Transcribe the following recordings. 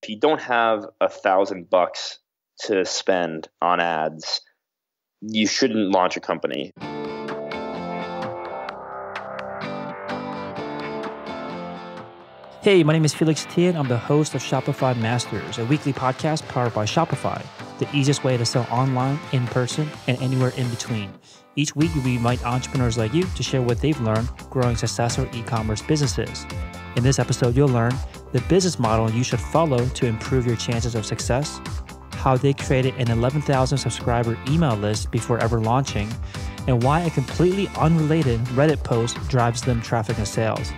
if you don't have $1,000 to spend on ads, you shouldn't launch a company. Hey, my name is Felix Tian. I'm the host of Shopify Masters, a weekly podcast powered by Shopify, the easiest way to sell online, in person, and anywhere in between. Each week, we invite entrepreneurs like you to share what they've learned growing successful e-commerce businesses. In this episode, you'll learn the business model you should follow to improve your chances of success, how they created an 11,000 subscriber email list before ever launching, and why a completely unrelated Reddit post drives them traffic and sales.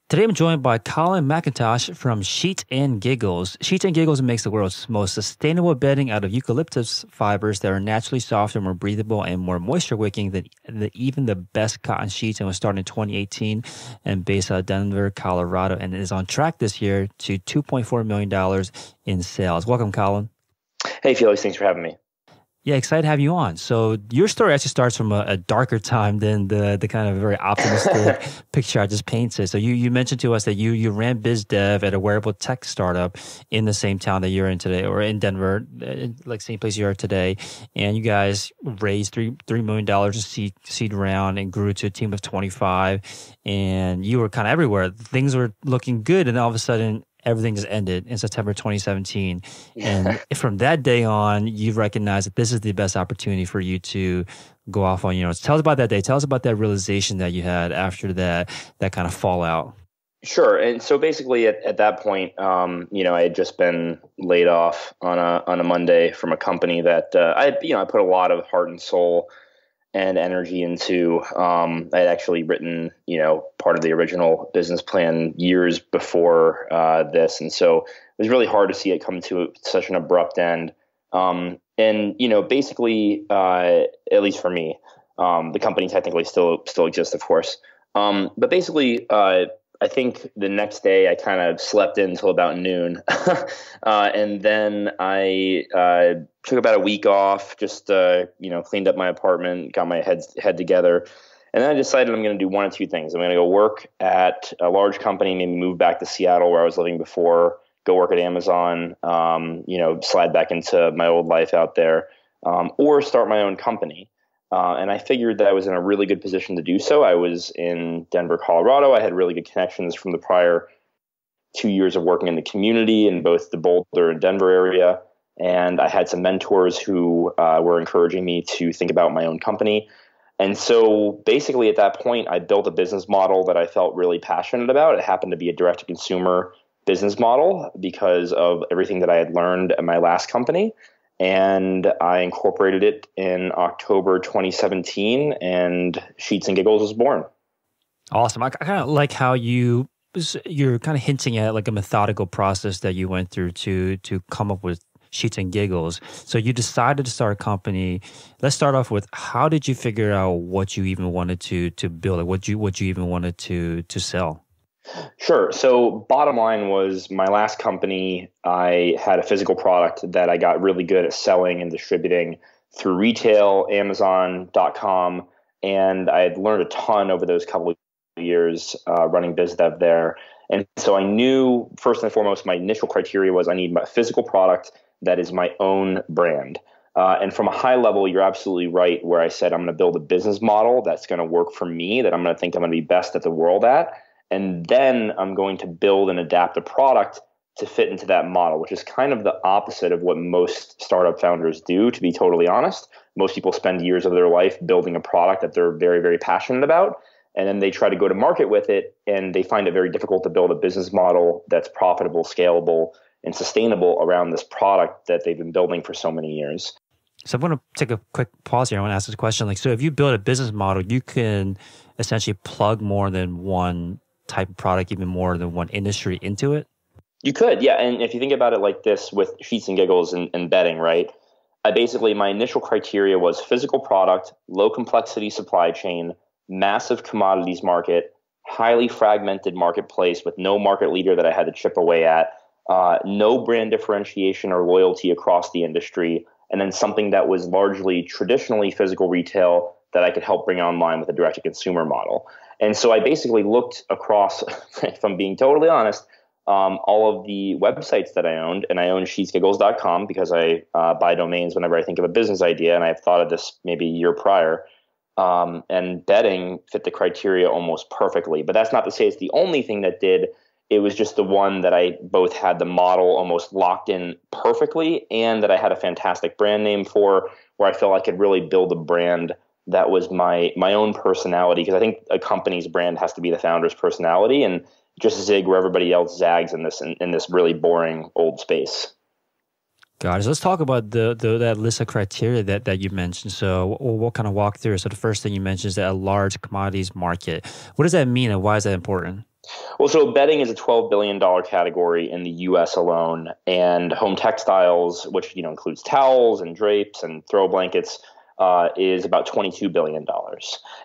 Today, I'm joined by Colin Macintosh from Sheets and Giggles. Sheets and Giggles makes the world's most sustainable bedding out of eucalyptus fibers that are naturally softer, more breathable, and more moisture-wicking than even the best cotton sheets, and was started in 2018 and based out of Denver, Colorado, and is on track this year to $2.4 million in sales. Welcome, Colin. Hey, Felix. Thanks for having me. Yeah, excited to have you on. So your story actually starts from a darker time than the kind of very optimistic picture I just painted. So you mentioned to us that you ran biz dev at a wearable tech startup in the same town that you're in today, or in Denver, like same place you are today. And you guys raised $3 million in seed round and grew to a team of 25. And you were kind of everywhere. Things were looking good, and all of a sudden, everything just ended in September 2017. And from that day on, you recognized that this is the best opportunity for you to go off on, tell us about that day. Tell us about that realization that you had after that kind of fallout. Sure. And so basically at that point, I had just been laid off on a Monday from a company that I put a lot of heart and soul and energy into. I had actually written, part of the original business plan years before this. And so it was really hard to see it come to such an abrupt end. Basically, at least for me, the company technically still exists, of course. But basically, I think the next day I kind of slept in until about noon. And then I took about a week off, just, cleaned up my apartment, got my head together. And then I decided I'm going to do one of two things. I'm going to go work at a large company, maybe move back to Seattle where I was living before, go work at Amazon, slide back into my old life out there, or start my own company. And I figured that I was in a really good position to do so. I was in Denver, Colorado. I had really good connections from the prior 2 years of working in the community in both the Boulder and Denver area. And I had some mentors who were encouraging me to think about my own company. And so basically at that point, I built a business model that I felt really passionate about. It happened to be a direct-to-consumer business model because of everything that I had learned at my last company. And I incorporated it in October 2017, and Sheets and Giggles was born. Awesome. I kind of like how you're kind of hinting at like a methodical process that you went through to come up with Sheets and Giggles. So you decided to start a company. Let's start off with, how did you figure out what you even wanted to build? Like what you even wanted to sell? Sure. So bottom line was, my last company, I had a physical product that I got really good at selling and distributing through retail, Amazon.com. And I had learned a ton over those couple of years running biz dev there. And so I knew, first and foremost, my initial criteria was I need a physical product that is my own brand. And from a high level, you're absolutely right, where I said I'm going to build a business model that's going to work for me, that I'm going to think I'm going to be best at the world at. And then I'm going to build and adapt a product to fit into that model, which is kind of the opposite of what most startup founders do, to be totally honest. Most people spend years of their life building a product that they're very, very passionate about, and then they try to go to market with it, and they find it very difficult to build a business model that's profitable, scalable, and sustainable around this product that they've been building for so many years. So I'm going to take a quick pause here. I want to ask this question. So if you build a business model, you can essentially plug more than one type of product, even more than one industry into it? You could, yeah. And if you think about it like this with Sheets and Giggles and bedding, right? My initial criteria was physical product, low complexity supply chain, massive commodities market, highly fragmented marketplace with no market leader that I had to chip away at, no brand differentiation or loyalty across the industry, and then something that was largely traditionally physical retail that I could help bring online with a direct-to-consumer model. And so I basically looked across, if I'm being totally honest, all of the websites that I owned, and I own sheetsgiggles.com because I buy domains whenever I think of a business idea, and I've thought of this maybe a year prior. And bedding fit the criteria almost perfectly. But that's not to say it's the only thing that did. It was just the one that I both had the model almost locked in perfectly and that I had a fantastic brand name for, where I felt I could really build a brand that was my own personality. Because I think a company's brand has to be the founder's personality and just zig where everybody else zags in this really boring old space. Got it. So let's talk about that list of criteria that you mentioned. So we'll kind of walk through. So the first thing you mentioned is that a large commodities market. What does that mean and why is that important? Well, so bedding is a $12 billion category in the U.S. alone, and home textiles, which includes towels and drapes and throw blankets, is about $22 billion,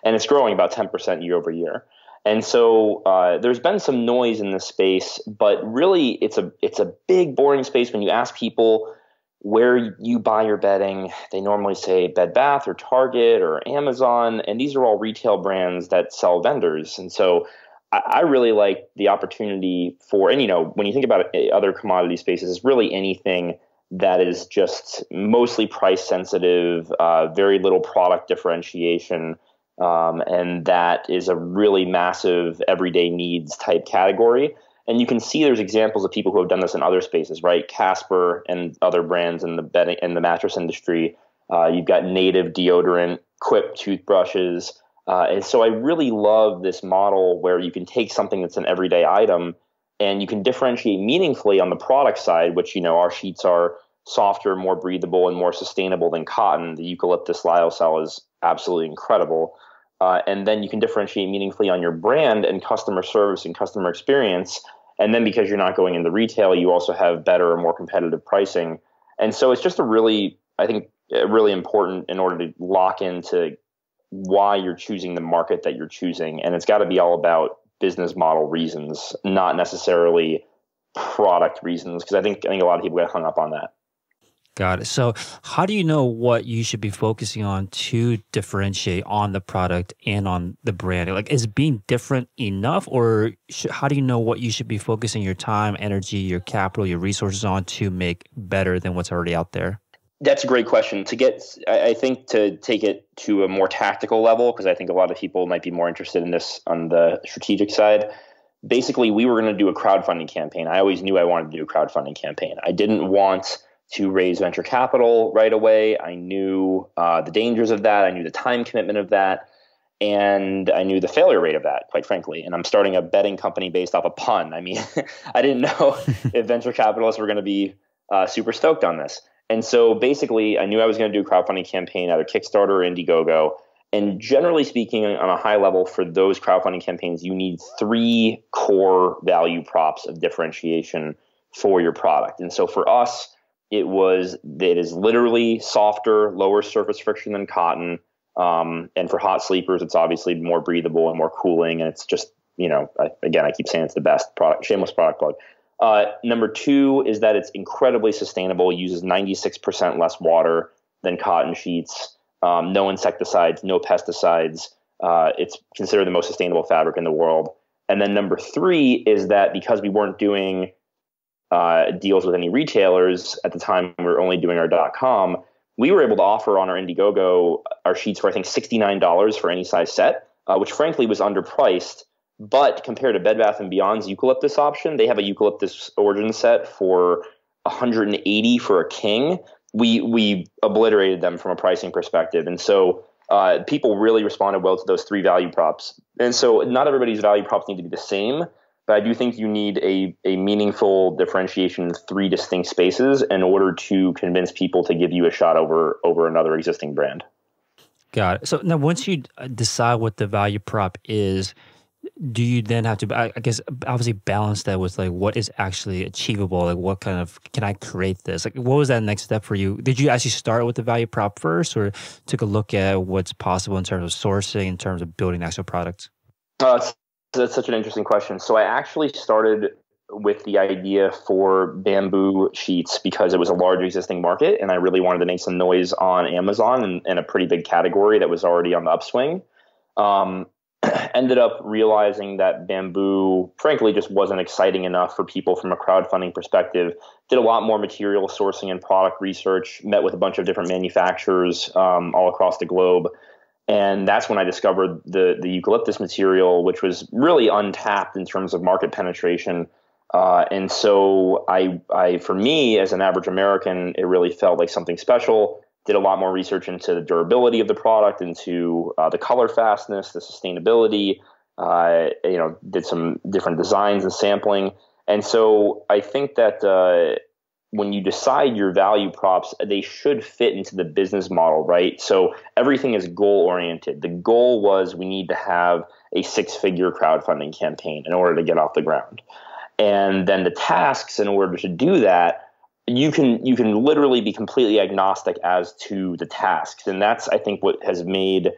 and it's growing about 10% year over year. And so there's been some noise in this space, but really it's a big, boring space. When you ask people where you buy your bedding, they normally say Bed Bath or Target or Amazon, and these are all retail brands that sell vendors. And so I really like the opportunity for, and when you think about other commodity spaces, it's really anything that is just mostly price sensitive, very little product differentiation, and that is a really massive everyday needs type category. And you can see there's examples of people who have done this in other spaces, right? Casper and other brands in the bedding and the mattress industry. You've got Native deodorant, Quip toothbrushes. And so I really love this model where you can take something that's an everyday item and you can differentiate meaningfully on the product side, which, our sheets are softer, more breathable, and more sustainable than cotton. The eucalyptus lyocell is absolutely incredible. And then you can differentiate meaningfully on your brand and customer service and customer experience. And then because you're not going into retail, you also have better or more competitive pricing. And so it's just really important in order to lock into why you're choosing the market that you're choosing. And it's got to be all about business model reasons, not necessarily product reasons, because I think a lot of people get hung up on that. Got it. So how do you know what you should be focusing on to differentiate on the product and on the brand? Like, is being different enough, or how do you know what you should be focusing your time, energy, your capital, your resources on to make better than what's already out there? That's a great question. I think to take it to a more tactical level, because I think a lot of people might be more interested in this on the strategic side. Basically, we were going to do a crowdfunding campaign. I always knew I wanted to do a crowdfunding campaign. I didn't want to raise venture capital right away. I knew the dangers of that. I knew the time commitment of that. And I knew the failure rate of that, quite frankly. And I'm starting a bedding company based off a pun. I mean, I didn't know if venture capitalists were going to be super stoked on this. And so basically, I knew I was going to do a crowdfunding campaign, either Kickstarter or Indiegogo. And generally speaking, on a high level, for those crowdfunding campaigns, you need 3 core value props of differentiation for your product. And so for us, it is literally softer, lower surface friction than cotton. And for hot sleepers, it's obviously more breathable and more cooling. And it's just, I keep saying it's the best product, shameless product plug. Number 2 is that it's incredibly sustainable, uses 96% less water than cotton sheets, no insecticides, no pesticides. It's considered the most sustainable fabric in the world. And then number 3 is that because we weren't doing deals with any retailers at the time, we were only doing our .com, we were able to offer on our Indiegogo our sheets for, I think, $69 for any size set, which frankly was underpriced. But compared to Bed Bath & Beyond's eucalyptus option, they have a eucalyptus origin set for $180 for a king. We obliterated them from a pricing perspective. And so people really responded well to those 3 value props. And so not everybody's value props need to be the same, but I do think you need a meaningful differentiation in 3 distinct spaces in order to convince people to give you a shot over another existing brand. Got it. So now once you decide what the value prop is, do you then have to, I guess, obviously balance that with like what is actually achievable? Like what kind of, can I create this? Like what was that next step for you? Did you actually start with the value prop first or took a look at what's possible in terms of sourcing, in terms of building actual products? That's such an interesting question. So I actually started with the idea for bamboo sheets because it was a large existing market and I really wanted to make some noise on Amazon and a pretty big category that was already on the upswing. ended up realizing that bamboo, frankly, just wasn't exciting enough for people from a crowdfunding perspective. Did a lot more material sourcing and product research, met with a bunch of different manufacturers all across the globe. And that's when I discovered the eucalyptus material, which was really untapped in terms of market penetration. And so for me, as an average American, it really felt like something special. Did a lot more research into the durability of the product, into the color fastness, the sustainability. Did some different designs and sampling. And so I think that when you decide your value props, they should fit into the business model, right? So everything is goal oriented. The goal was we need to have a 6-figure crowdfunding campaign in order to get off the ground. And then the tasks in order to do that, you can literally be completely agnostic as to the tasks. And that's, I think, what has made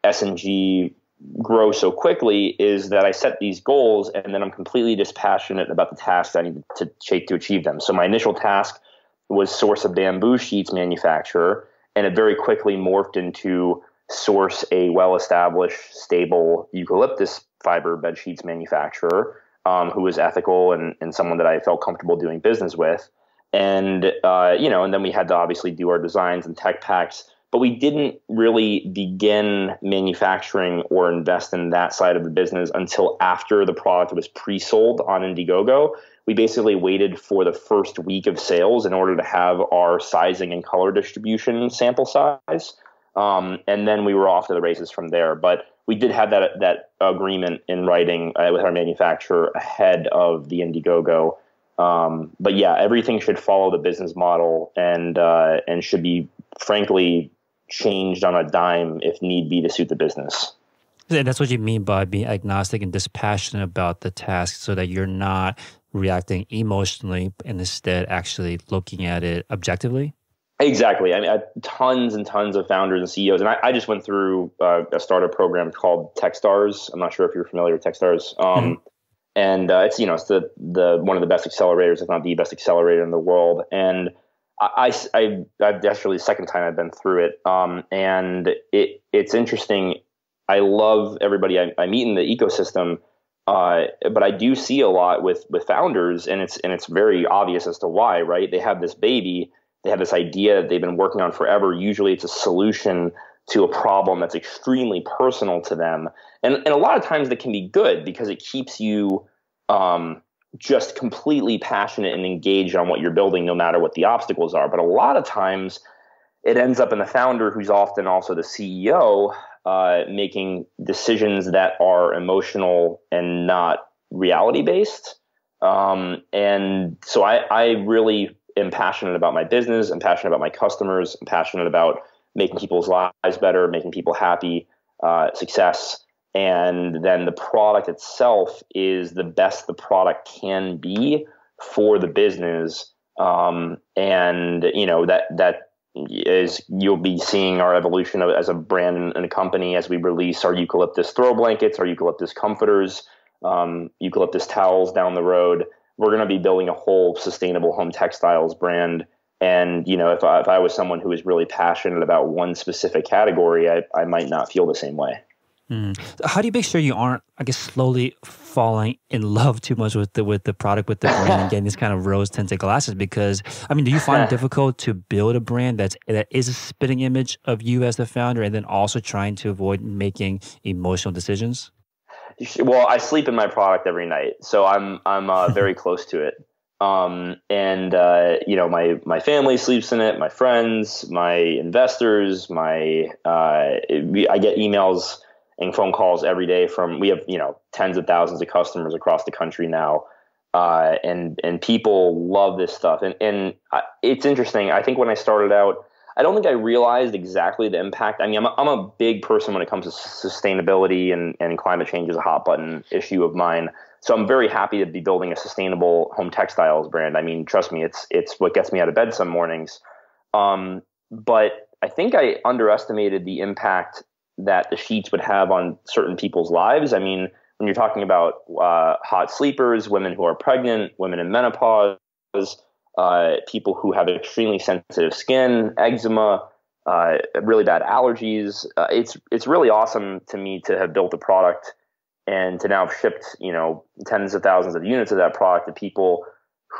S&G grow so quickly, is that I set these goals and then I'm completely dispassionate about the tasks I need to achieve them. So my initial task was source a bamboo sheets manufacturer, and it very quickly morphed into source a well-established, stable eucalyptus fiber bed sheets manufacturer who was ethical and someone that I felt comfortable doing business with. And and then we had to obviously do our designs and tech packs, but we didn't really begin manufacturing or invest in that side of the business until after the product was pre-sold on Indiegogo. We basically waited for the first week of sales in order to have our sizing and color distribution sample size. And then we were off to the races from there. But we did have that agreement in writing with our manufacturer ahead of the Indiegogo. But yeah, everything should follow the business model and should be, frankly, changed on a dime if need be to suit the business. And that's what you mean by being agnostic and dispassionate about the task, so that you're not reacting emotionally and instead actually looking at it objectively? Exactly. I mean, tons and tons of founders and CEOs, and I just went through a startup program called Techstars. I'm not sure if you're familiar with Techstars. And it's the one of the best accelerators, if not the best accelerator in the world. And I've actually the second time I've been through it. And it's interesting. I love everybody I meet in the ecosystem, but I do see a lot with founders, and it's very obvious as to why. Right? They have this baby, they have this idea that they've been working on forever. Usually, it's a solution to a problem that's extremely personal to them. And a lot of times that can be good because it keeps you just completely passionate and engaged on what you're building, no matter what the obstacles are. But a lot of times it ends up in the founder, who's often also the CEO, making decisions that are emotional and not reality-based. And so I really am passionate about my business. I'm passionate about my customers. I'm passionate about making people's lives better, making people happy, success. And then the product itself is the best the product can be for the business. That is, you'll be seeing our evolution as a brand and a company as we release our eucalyptus throw blankets, our eucalyptus comforters, eucalyptus towels down the road. We're going to be building a whole sustainable home textiles brand. And, if I was someone who is really passionate about one specific category, I might not feel the same way. How do you make sure you aren't, slowly falling in love too much with the product, with the brand, and getting these kind of rose-tinted glasses? Because, do you find it difficult to build a brand that is a spitting image of you as the founder, and then also trying to avoid making emotional decisions? Well, I sleep in my product every night, so I'm very close to it. My family sleeps in it, my friends, my investors, I get emails and phone calls every day we have, tens of thousands of customers across the country now. And people love this stuff. And it's interesting. I think when I started out, I don't think I realized exactly the impact. I'm a big person when it comes to sustainability, and climate change is a hot button issue of mine. So I'm very happy to be building a sustainable home textiles brand. Trust me, it's what gets me out of bed some mornings. But I think I underestimated the impact that the sheets would have on certain people's lives. When you're talking about hot sleepers, women who are pregnant, women in menopause, people who have extremely sensitive skin, eczema, really bad allergies. It's really awesome to me to have built a product and to now have shipped, tens of thousands of units of that product to people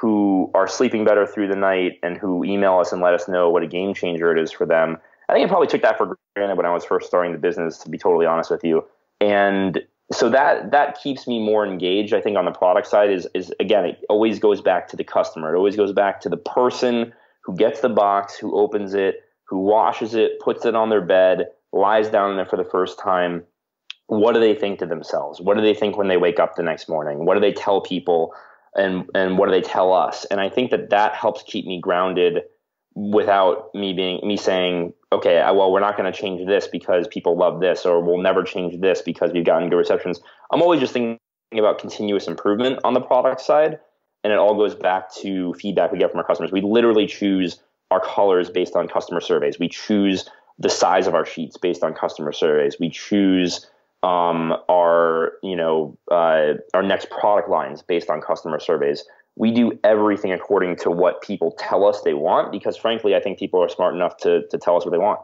who are sleeping better through the night and who email us and let us know what a game changer it is for them. I think I probably took that for granted when I was first starting the business, to be totally honest with you. And so that keeps me more engaged. I think on the product side is again, it always goes back to the customer. It always goes back to the person who gets the box, who opens it, who washes it, puts it on their bed, lies down in it for the first time. What do they think to themselves? What do they think when they wake up the next morning? What do they tell people? And what do they tell us? And I think that helps keep me grounded without me saying, okay, well, we're not going to change this because people love this, or we'll never change this because we've gotten good receptions. I'm always just thinking about continuous improvement on the product side. And it all goes back to feedback we get from our customers. We literally choose our colors based on customer surveys. We choose the size of our sheets based on customer surveys. We choose our next product lines based on customer surveys. We do everything according to what people tell us they want, because frankly, I think people are smart enough to tell us what they want.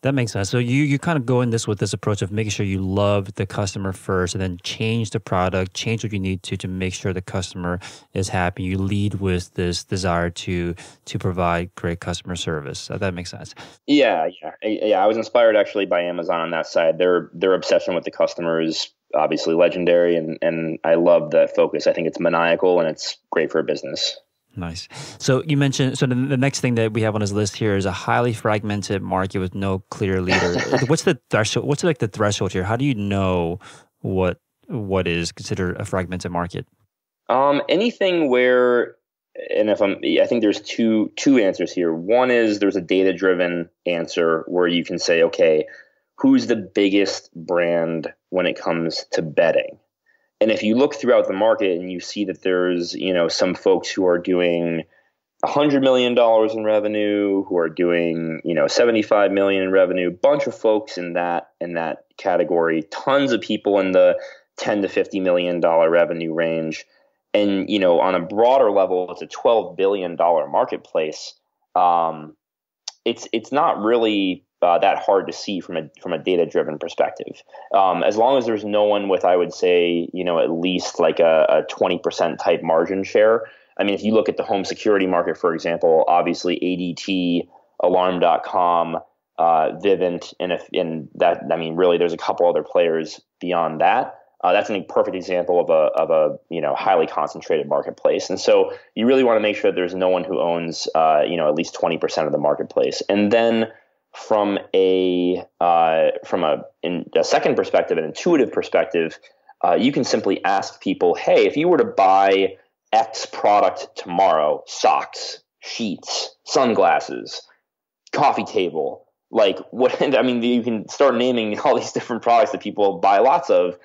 That makes sense. So you kind of go in this with this approach of making sure you love the customer first, and then change the product, change what you need to make sure the customer is happy. You lead with this desire to provide great customer service. So that makes sense. Yeah. I was inspired actually by Amazon on that side. Their obsession with the customer is obviously legendary, and I love that focus. I think it's maniacal and it's great for a business. Nice. So you mentioned, the next thing that we have on this list here is a highly fragmented market with no clear leader. What's the threshold? What's like the threshold here? How do you know what is considered a fragmented market? Anything where, and I think there's two answers here. One is there's a data-driven answer where you can say, okay, who's the biggest brand when it comes to bedding? And if you look throughout the market and you see that there's, some folks who are doing $100 million in revenue, who are doing, $75 million in revenue, bunch of folks in that category, tons of people in the $10 to $50 million revenue range. And, on a broader level, it's a $12 billion marketplace. It's not really that hard to see from a data-driven perspective. As long as there's no one with, I would say, at least like a 20% type margin share. I mean, if you look at the home security market, for example, obviously ADT, Alarm.com, Vivint, really there's a couple other players beyond that. That's a perfect example of a highly concentrated marketplace. And so you really want to make sure that there's no one who owns at least 20% of the marketplace. And then from a second perspective, an intuitive perspective, you can simply ask people, hey, if you were to buy X product tomorrow, socks, sheets, sunglasses, coffee table, like what? I mean, you can start naming all these different products that people buy lots of.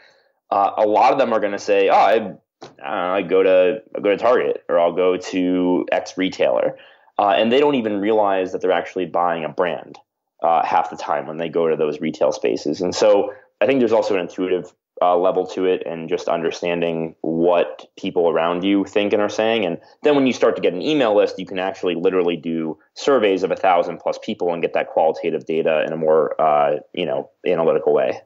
A lot of them are going to say, oh, I go to Target, or I'll go to X retailer. And they don't even realize that they're actually buying a brand half the time when they go to those retail spaces. And so I think there's also an intuitive level to it, and just understanding what people around you think and are saying. And then when you start to get an email list, you can actually literally do surveys of 1,000 plus people and get that qualitative data in a more analytical way.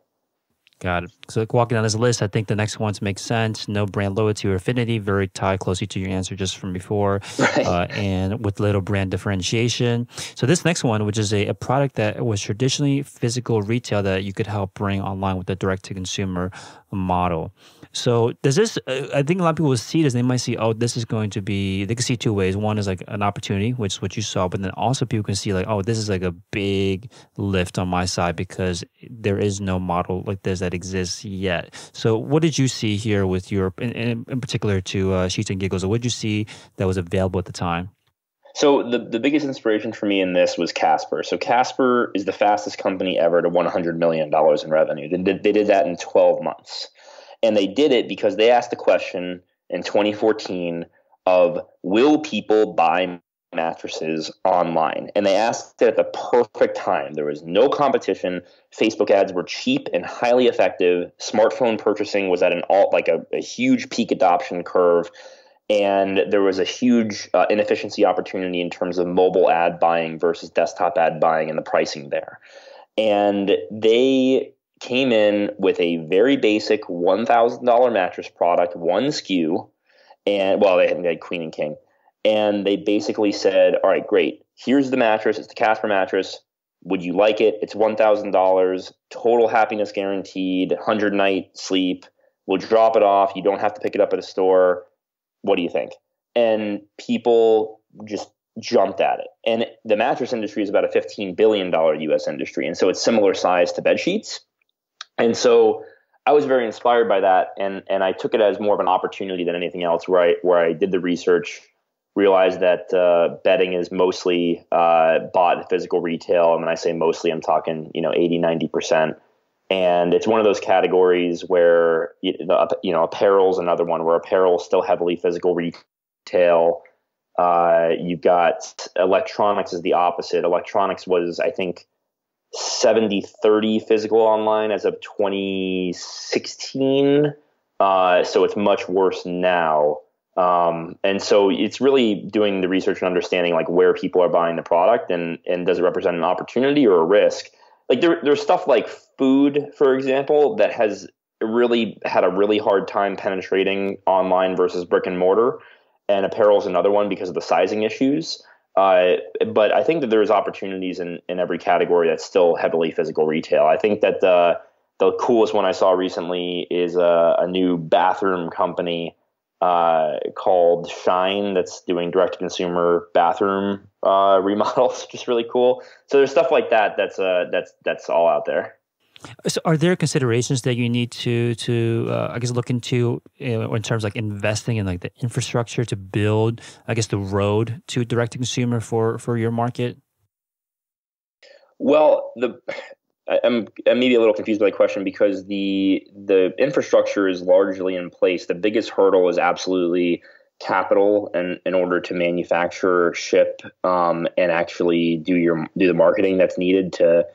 Got it. So walking down this list, I think the next ones make sense. No brand loyalty or affinity, very tied closely to your answer just from before, right. And with little brand differentiation. So this next one, which is a product that was traditionally physical retail that you could help bring online with the direct-to-consumer model. So does this, I think a lot of people will see this, they might see, oh, this is going to be, they can see two ways. One is like an opportunity, which is what you saw, but then also people can see like, oh, this is like a big lift on my side because there is no model like this that exists yet. So what did you see here with your, in particular to Sheets and Giggles, or what did you see that was available at the time? So the biggest inspiration for me in this was Casper. So Casper is the fastest company ever to $100 million in revenue. They did that in 12 months. And they did it because they asked the question in 2014 of, will people buy mattresses online? And they asked it at the perfect time. There was no competition. Facebook ads were cheap and highly effective. Smartphone purchasing was at a huge peak adoption curve. And there was a huge inefficiency opportunity in terms of mobile ad buying versus desktop ad buying and the pricing there. And they came in with a very basic $1,000 mattress product, one SKU, and well, they had queen and king. And they basically said, all right, great. Here's the mattress. It's the Casper mattress. Would you like it? It's $1,000, total happiness guaranteed, 100-night sleep. We'll drop it off. You don't have to pick it up at a store. What do you think? And people just jumped at it. And the mattress industry is about a $15 billion US industry. And so it's similar size to bed sheets. And so I was very inspired by that. And I took it as more of an opportunity than anything else, where I did the research, realized that bedding is mostly bought at physical retail. And when I say mostly, I'm talking 80, 90%. And it's one of those categories where apparel is another one, where apparel is still heavily physical retail. You've got electronics is the opposite. Electronics was, I think, 70-30 physical online as of 2016. So it's much worse now. And so it's really doing the research and understanding like where people are buying the product and does it represent an opportunity or a risk? Like there's stuff like food, for example, that has really had a really hard time penetrating online versus brick and mortar. And apparel is another one because of the sizing issues. But I think that there's opportunities in every category that's still heavily physical retail. I think that the coolest one I saw recently is a new bathroom company called Shine that's doing direct-to-consumer bathroom remodels, which is really cool. So there's stuff like that that's all out there. So are there considerations that you need to I guess look into in terms of like investing in like the infrastructure to build, I guess, the road to direct-to-consumer for your market? Well, I'm maybe a little confused by the question because the infrastructure is largely in place. The biggest hurdle is absolutely capital, and in order to manufacture, ship, and actually do the marketing that's needed to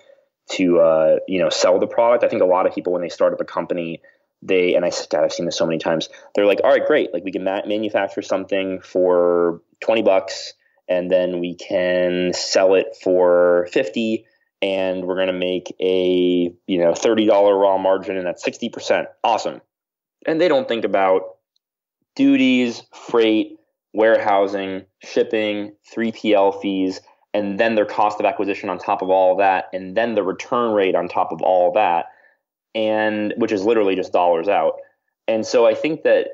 sell the product. I think a lot of people when they start up a company, I've seen this so many times. They're like, all right, great. Like we can manufacture something for $20 and then we can sell it for $50. And we're going to make a $30 raw margin, and that's 60%. Awesome. And they don't think about duties, freight, warehousing, shipping, 3PL fees, and then their cost of acquisition on top of all of that, and then the return rate on top of all of that, and which is literally just dollars out. And so I think that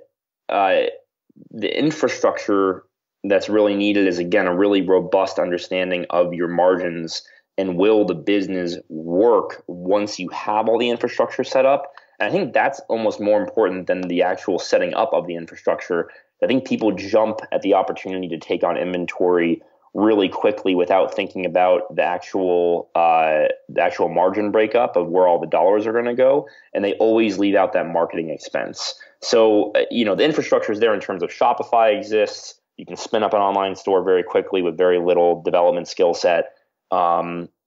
the infrastructure that's really needed is, again, a really robust understanding of your margins and will the business work once you have all the infrastructure set up. And I think that's almost more important than the actual setting up of the infrastructure. I think people jump at the opportunity to take on inventory really quickly without thinking about the actual margin breakup of where all the dollars are going to go, and they always leave out that marketing expense. So the infrastructure is there in terms of Shopify exists. You can spin up an online store very quickly with very little development skill set.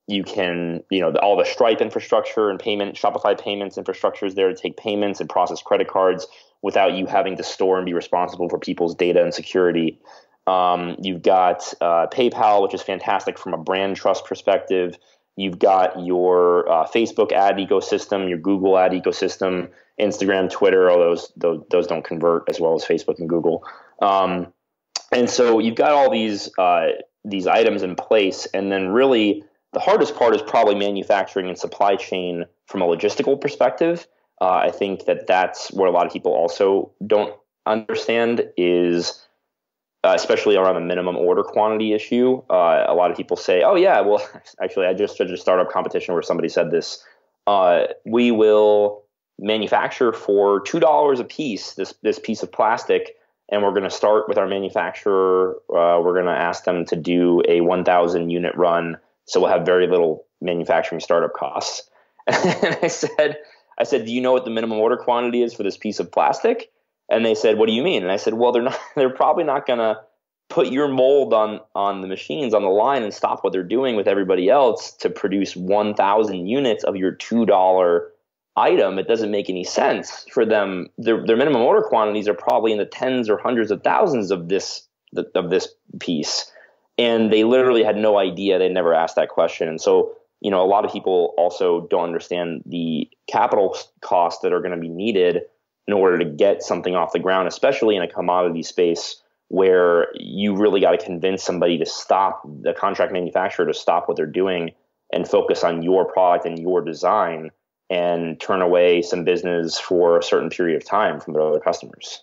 You can, all the Stripe infrastructure and Shopify payments infrastructure is there to take payments and process credit cards without you having to store and be responsible for people's data and security. You've got PayPal, which is fantastic from a brand trust perspective. You've got your Facebook ad ecosystem, your Google ad ecosystem, Instagram, Twitter. All those don't convert as well as Facebook and Google. And so you've got all these items in place, and then really the hardest part is probably manufacturing and supply chain from a logistical perspective. I think that's where a lot of people also don't understand is. Especially around the minimum order quantity issue. A lot of people say, oh yeah, well, actually I just did a startup competition where somebody said this, we will manufacture for $2 a piece, this piece of plastic, and we're going to start with our manufacturer. We're going to ask them to do a 1,000 unit run. So we'll have very little manufacturing startup costs. And I said, do you know what the minimum order quantity is for this piece of plastic? And they said, what do you mean? And I said, well, they're probably not going to put your mold on the machines on the line and stop what they're doing with everybody else to produce 1,000 units of your $2 item, it doesn't make any sense for them. Their minimum order quantities are probably in the tens or hundreds of thousands of this piece. And they literally had no idea. They never asked that question. And so, a lot of people also don't understand the capital costs that are going to be needed in order to get something off the ground, especially in a commodity space where you really got to convince somebody to stop, the contract manufacturer to stop what they're doing and focus on your product and your design, and turn away some business for a certain period of time from their other customers.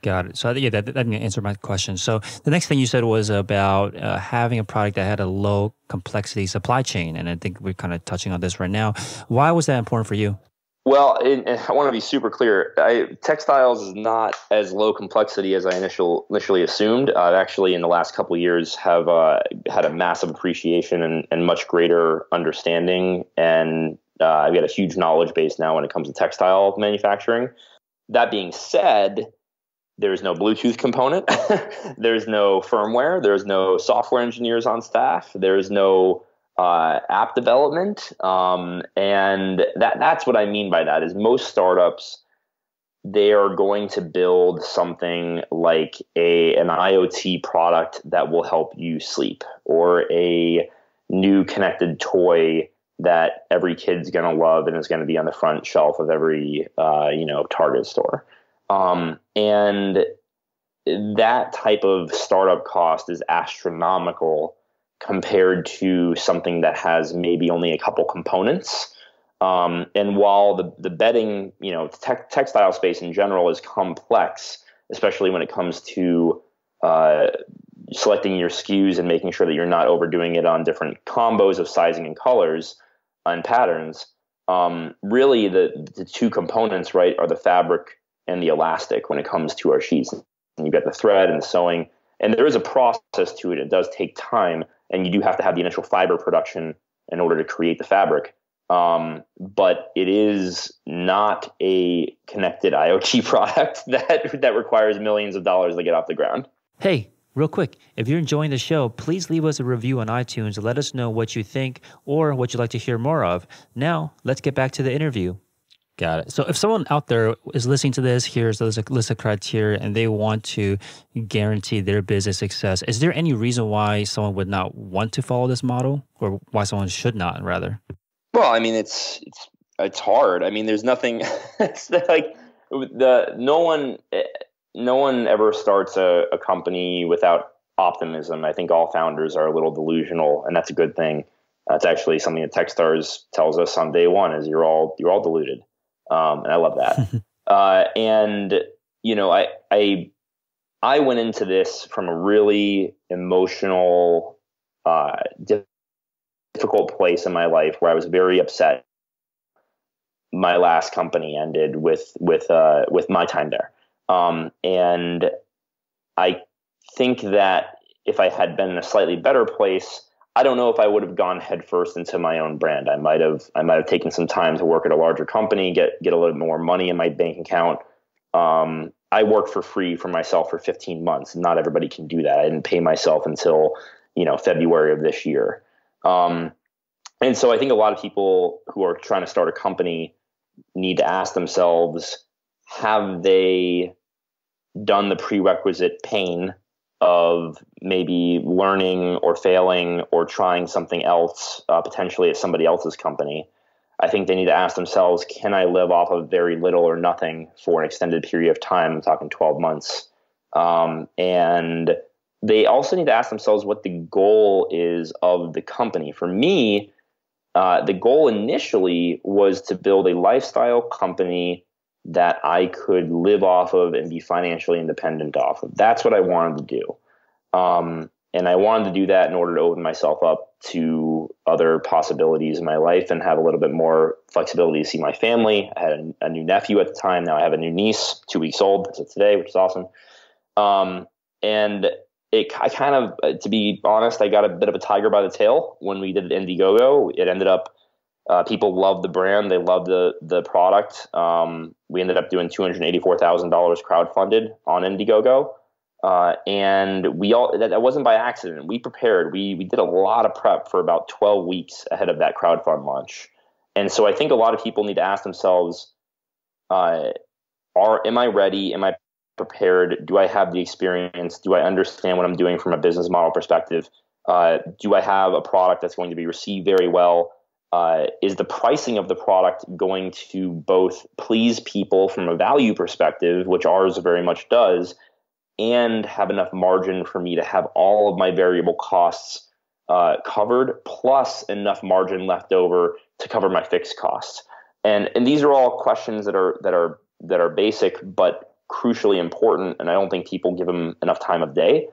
Got it. So yeah, that answered my question. So the next thing you said was about having a product that had a low complexity supply chain. And I think we're kind of touching on this right now. Why was that important for you? Well, I want to be super clear. Textiles is not as low complexity as I initially assumed. I've actually, in the last couple of years, have had a massive appreciation and much greater understanding. And I've got a huge knowledge base now when it comes to textile manufacturing. That being said, there's no Bluetooth component. There's no firmware. There's no software engineers on staff. There's no app development. And that's what I mean by that is most startups, they are going to build something like an IoT product that will help you sleep, or a new connected toy that every kid's going to love and is going to be on the front shelf of every Target store. And that type of startup cost is astronomical compared to something that has maybe only a couple components. And while the bedding, textile space in general is complex, especially when it comes to selecting your SKUs and making sure that you're not overdoing it on different combos of sizing and colors and patterns. Really, the two components, right, are the fabric and the elastic when it comes to our sheets. And you've got the thread and the sewing, and there is a process to it. It does take time, and you do have to have the initial fiber production in order to create the fabric. But it is not a connected IoT product that requires millions of dollars to get off the ground. Hey, real quick, if you're enjoying the show, please leave us a review on iTunes and let us know what you think or what you'd like to hear more of. Now, let's get back to the interview. Got it. So if someone out there is listening to this, here's a list of criteria, and they want to guarantee their business success, is there any reason why someone would not want to follow this model, or why someone should not, rather? Well, I mean, it's hard. I mean, there's nothing. It's like no one ever starts a company without optimism. I think all founders are a little delusional, and that's a good thing. That's actually something that Techstars tells us on day one: is you're all deluded. And I love that. And I went into this from a really emotional, difficult place in my life where I was very upset. My last company ended with my time there. And I think that if I had been in a slightly better place, I don't know if I would have gone headfirst into my own brand. I might have taken some time to work at a larger company, get a little bit more money in my bank account. I worked for free for myself for 15 months. Not everybody can do that. I didn't pay myself until February of this year. And so I think a lot of people who are trying to start a company need to ask themselves, have they done the prerequisite pain of maybe learning or failing or trying something else, potentially at somebody else's company? I think they need to ask themselves, can I live off of very little or nothing for an extended period of time? I'm talking 12 months. And they also need to ask themselves what the goal is of the company. For me, the goal initially was to build a lifestyle company that I could live off of and be financially independent off of. That's what I wanted to do. And I wanted to do that in order to open myself up to other possibilities in my life and have a little bit more flexibility to see my family. I had a new nephew at the time. Now I have a new niece, 2 weeks old as of today, which is awesome. And I kind of, to be honest, I got a bit of a tiger by the tail when we did Indiegogo. It ended up, people loved the brand. They loved the product. We ended up doing $284,000 crowdfunded on Indiegogo. And that wasn't by accident. We prepared. We did a lot of prep for about 12 weeks ahead of that crowdfund launch. And so I think a lot of people need to ask themselves, am I ready? Am I prepared? Do I have the experience? Do I understand what I'm doing from a business model perspective? Do I have a product that's going to be received very well? Is the pricing of the product going to both please people from a value perspective, which ours very much does, and have enough margin for me to have all of my variable costs covered, plus enough margin left over to cover my fixed costs? And these are all questions that are basic but crucially important, and I don't think people give them enough time of day.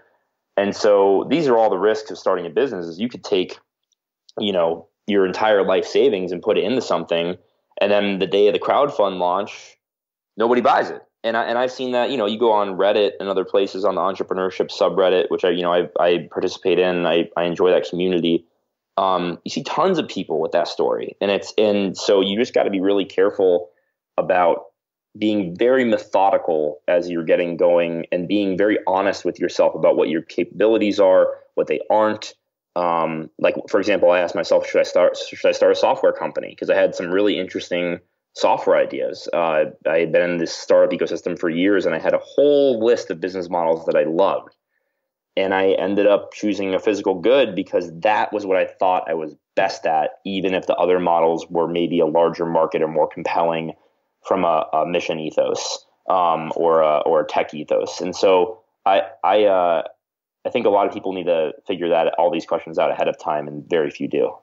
And so these are all the risks of starting a business. Is you could take, your entire life savings and put it into something, and then the day of the crowdfund launch, nobody buys it. And I've seen that. You go on Reddit and other places on the entrepreneurship subreddit, which I participate in. I enjoy that community. You see tons of people with that story, and so you just got to be really careful about being very methodical as you're getting going, and being very honest with yourself about what your capabilities are, what they aren't. Like, for example, I asked myself, should I start a software company? Because I had some really interesting software ideas. I had been in this startup ecosystem for years, and I had a whole list of business models that I loved. And I ended up choosing a physical good because that was what I thought I was best at, even if the other models were maybe a larger market or more compelling from a mission ethos, or a tech ethos. And so I think a lot of people need to figure all these questions out ahead of time, and very few do.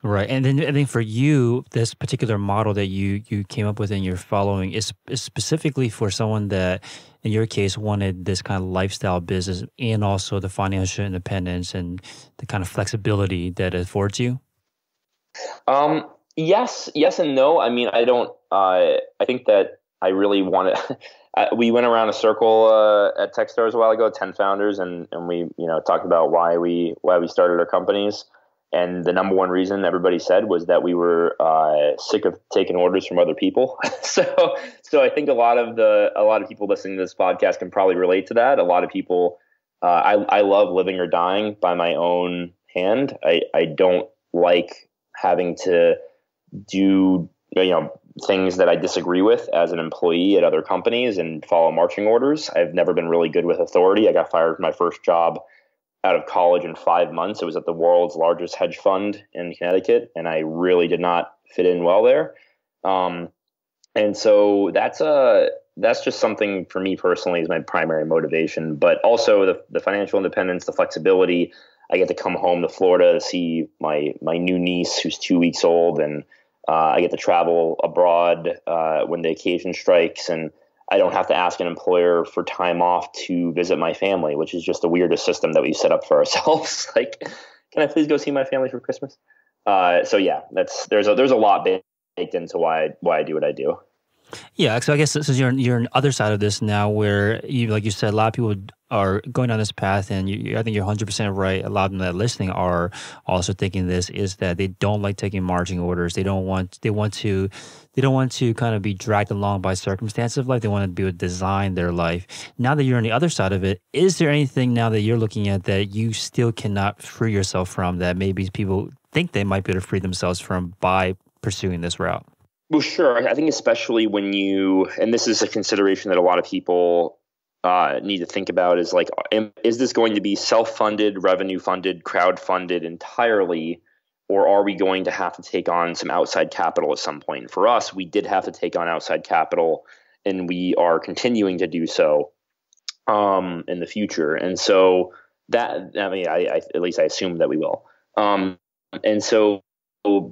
Right. And then I think for you, this particular model that you came up with and you're following is specifically for someone that, in your case, wanted this kind of lifestyle business and also the financial independence and the kind of flexibility that it affords you? Yes and no. I mean, I think that I really want to. We went around a circle at Techstars a while ago, 10 founders, and we talked about why we started our companies. And the number one reason everybody said was that we were sick of taking orders from other people. So I think a lot of people listening to this podcast can probably relate to that. A lot of people, I love living or dying by my own hand. I don't like having to do things that I disagree with as an employee at other companies and follow marching orders. I've never been really good with authority. I got fired from my first job out of college in 5 months. It was at the world's largest hedge fund in Connecticut, and I really did not fit in well there. And so that's just something for me personally is my primary motivation, but also the financial independence, the flexibility. I get to come home to Florida to see my new niece who's 2 weeks old, and I get to travel abroad when the occasion strikes, and I don't have to ask an employer for time off to visit my family, which is just the weirdest system that we've set up for ourselves. Like, can I please go see my family for Christmas? So yeah, there's a lot baked into why I do what I do. Yeah, so I guess since you're on the other side of this now, where like you said, a lot of people are going down this path, and I think you're 100% right. A lot of them that are listening are also thinking this is that they don't like taking marching orders. They want to kind of be dragged along by circumstances of life. They want to be able to design their life. Now that you're on the other side of it, is there anything now that you're looking at that you still cannot free yourself from, that maybe people think they might be able to free themselves from by pursuing this route? Well, sure. I think especially when and this is a consideration that a lot of people need to think about, is like, is this going to be self-funded, revenue-funded, crowd-funded entirely, or are we going to have to take on some outside capital at some point? For us, we did have to take on outside capital, and we are continuing to do so in the future. And so that, I mean, I at least I assume that we will. And so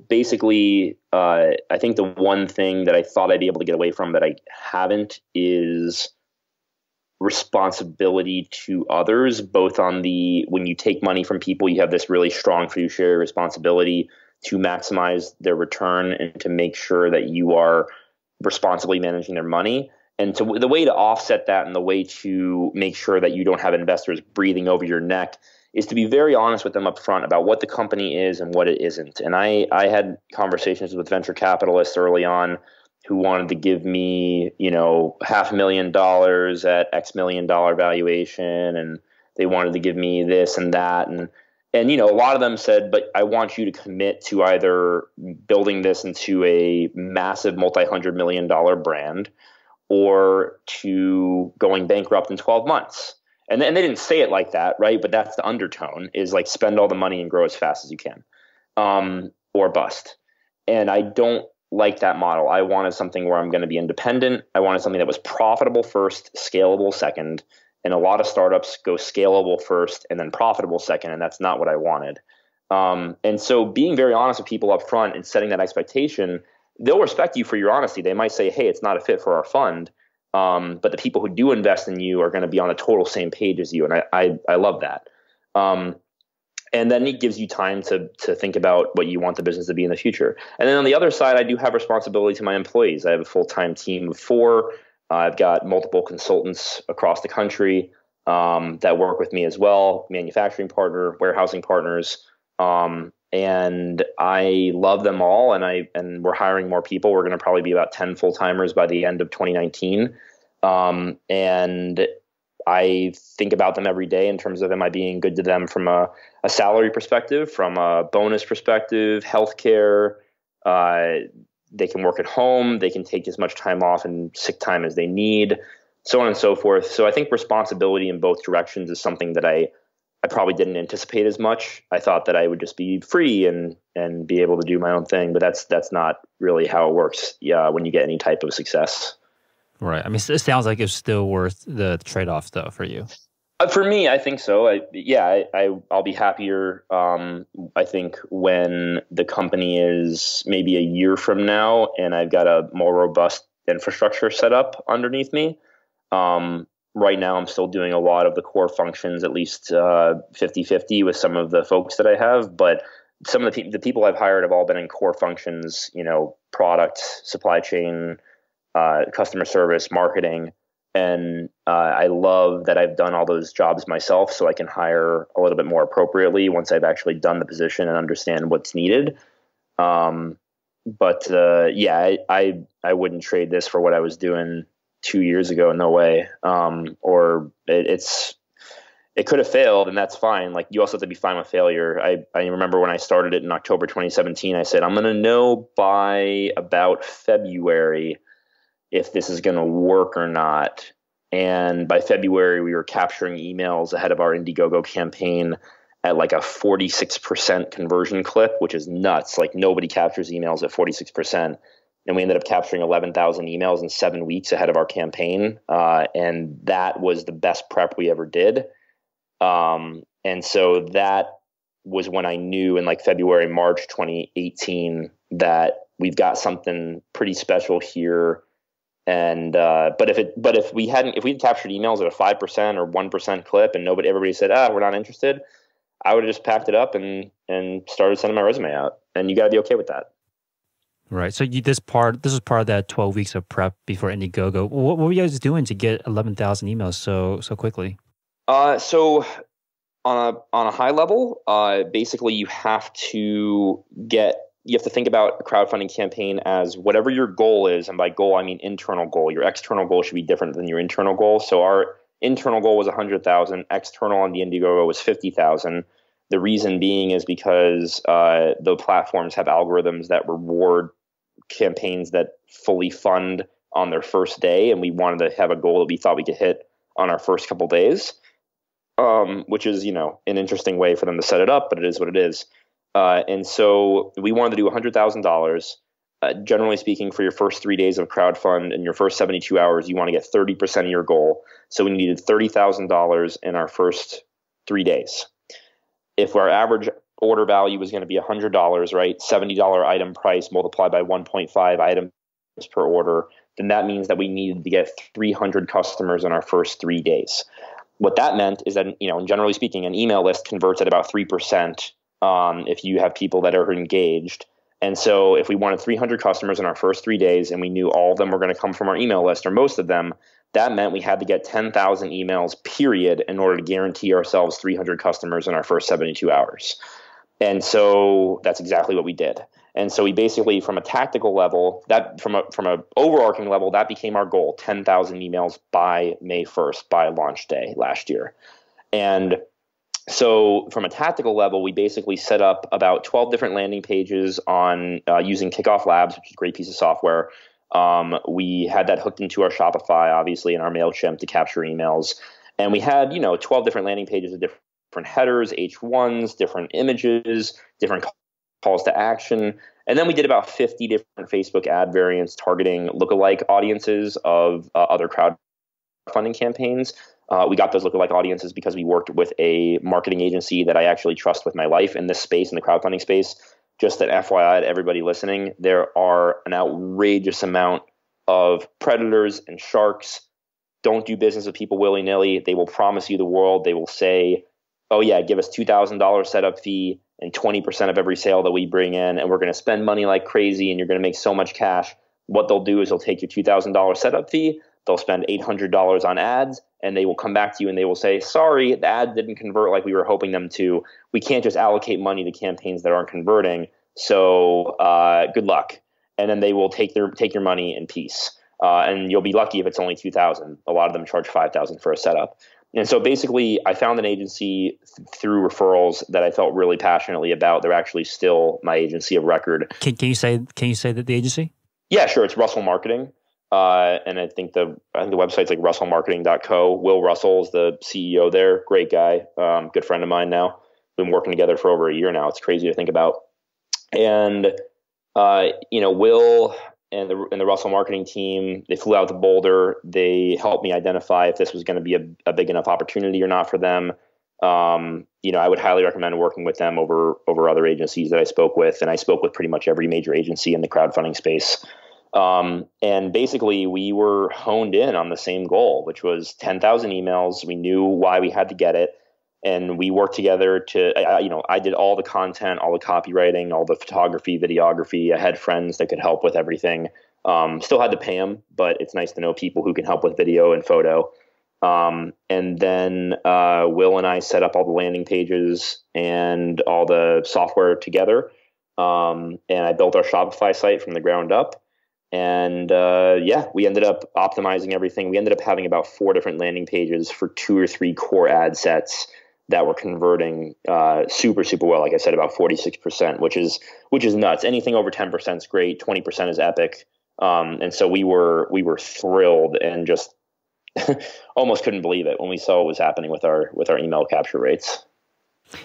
basically, I think the one thing that I thought I'd be able to get away from that I haven't is responsibility to others, both on when you take money from people, you have this really strong fiduciary responsibility to maximize their return and to make sure that you are responsibly managing their money. And so the way to offset that, and the way to make sure that you don't have investors breathing over your neck, is to be very honest with them up front about what the company is and what it isn't. And I had conversations with venture capitalists early on who wanted to give me, $500,000 at X $1 million valuation, and they wanted to give me this and that. And, a lot of them said, but I want you to commit to either building this into a massive multi-$100 million brand or to going bankrupt in 12 months. And they didn't say it like that, right? But that's the undertone, is like spend all the money and grow as fast as you can, or bust. And I don't like that model. I wanted something where I'm going to be independent. I wanted something that was profitable first, scalable second. And a lot of startups go scalable first and then profitable second, and that's not what I wanted. And so being very honest with people up front and setting that expectation, they'll respect you for your honesty. They might say, hey, it's not a fit for our fund. But the people who do invest in you are going to be on a total same page as you. And I love that. And then it gives you time to think about what you want the business to be in the future. And then on the other side, I do have responsibility to my employees. I have a full-time team of 4. I've got multiple consultants across the country that work with me as well, manufacturing partner, warehousing partners. And I love them all, and we're hiring more people. We're going to probably be about 10 full-timers by the end of 2019. And I think about them every day in terms of, am I being good to them from a salary perspective, from a bonus perspective, healthcare. They can work at home. They can take as much time off and sick time as they need, so on and so forth. So I think responsibility in both directions is something that I probably didn't anticipate as much. I thought that I would just be free and be able to do my own thing, but that's not really how it works. Yeah, when you get any type of success. Right. I mean, it sounds like it's still worth the trade-off, though, for you. For me, I think so. I'll be happier. I think when the company is maybe a year from now and I've got a more robust infrastructure set up underneath me. Right now, I'm still doing a lot of the core functions, at least 50-50 with some of the folks that I have. But some of the people I've hired have all been in core functions, product, supply chain, customer service, marketing. And I love that I've done all those jobs myself, so I can hire a little bit more appropriately once I've actually done the position and understand what's needed. I wouldn't trade this for what I was doing 2 years ago. No way. It could have failed, and that's fine. Like, you also have to be fine with failure. I remember when I started it in October 2017, I said, I'm going to know by about February if this is going to work or not. And by February, we were capturing emails ahead of our Indiegogo campaign at like a 46% conversion clip, which is nuts. Like, nobody captures emails at 46%. And we ended up capturing 11,000 emails in 7 weeks ahead of our campaign. And that was the best prep we ever did. And so that was when I knew in like February, March 2018 that we've got something pretty special here. And but if we'd captured emails at a 5% or 1% clip and everybody said, we're not interested, I would have just packed it up and started sending my resume out. And you got to be okay with that. Right. So this was part of that 12 weeks of prep before Indiegogo. What were you guys doing to get 11,000 emails so quickly? So on a high level, basically you have to think about a crowdfunding campaign as whatever your goal is. And by goal, I mean internal goal. Your external goal should be different than your internal goal. So our internal goal was 100,000. External on the Indiegogo was 50,000. The reason being is because the platforms have algorithms that reward campaigns that fully fund on their first day. And we wanted to have a goal that we thought we could hit on our first couple days, which is, an interesting way for them to set it up, but it is what it is. And so we wanted to do $100,000. Generally speaking, for your first 3 days of crowdfund and your first 72 hours, you want to get 30% of your goal. So we needed $30,000 in our first 3 days. If our average order value was going to be $100, right, $70 item price multiplied by 1.5 items per order, then that means that we needed to get 300 customers in our first 3 days. What that meant is that, generally speaking, an email list converts at about 3%. If you have people that are engaged. And so if we wanted 300 customers in our first 3 days and we knew all of them were going to come from our email list or most of them, that meant we had to get 10,000 emails period in order to guarantee ourselves 300 customers in our first 72 hours. And so that's exactly what we did. And so we basically, from a tactical level, that from a overarching level, that became our goal, 10,000 emails by May 1st, by launch day last year. And So from a tactical level, we basically set up about 12 different landing pages on using Kickoff Labs, which is a great piece of software. We had that hooked into our Shopify, obviously, and our MailChimp to capture emails. And we had, 12 different landing pages with different headers, H1s, different images, different calls to action. And then we did about 50 different Facebook ad variants targeting lookalike audiences of other crowdfunding campaigns. We got those lookalike audiences because we worked with a marketing agency that I actually trust with my life in this space, in the crowdfunding space. Just an FYI to everybody listening, there are an outrageous amount of predators and sharks. Don't do business with people willy-nilly. They will promise you the world. They will say, oh yeah, give us $2,000 setup fee and 20% of every sale that we bring in, and we're going to spend money like crazy, and you're going to make so much cash. What they'll do is they'll take your $2,000 setup fee, they'll spend $800 on ads, and they will come back to you and they will say, sorry, the ad didn't convert like we were hoping them to. We can't just allocate money to campaigns that aren't converting, so good luck. And then they will take your money in peace. And you'll be lucky if it's only $2,000. A lot of them charge $5,000 for a setup. And so basically, I found an agency through referrals that I felt really passionately about. They're actually still my agency of record. Can you say that the agency? Yeah, sure. It's Russell Marketing. And I think the website's like russellmarketing.co. Will Russell is the CEO there. Great guy. Good friend of mine now. Been working together for over a year now. It's crazy to think about. And, Will and the Russell marketing team, they flew out to Boulder. They helped me identify if this was going to be a big enough opportunity or not for them. I would highly recommend working with them over other agencies that I spoke with. And I spoke with pretty much every major agency in the crowdfunding space. And basically we were honed in on the same goal, which was 10,000 emails. We knew why we had to get it. And we worked together I did all the content, all the copywriting, all the photography, videography. I had friends that could help with everything. Still had to pay them, but it's nice to know people who can help with video and photo. And then Will and I set up all the landing pages and all the software together. And I built our Shopify site from the ground up. And we ended up optimizing everything. We ended up having about 4 different landing pages for 2 or 3 core ad sets that were converting super, super well. Like I said, about 46%, which is nuts. Anything over 10% is great. 20% is epic. And so we were thrilled and just almost couldn't believe it when we saw what was happening with our email capture rates.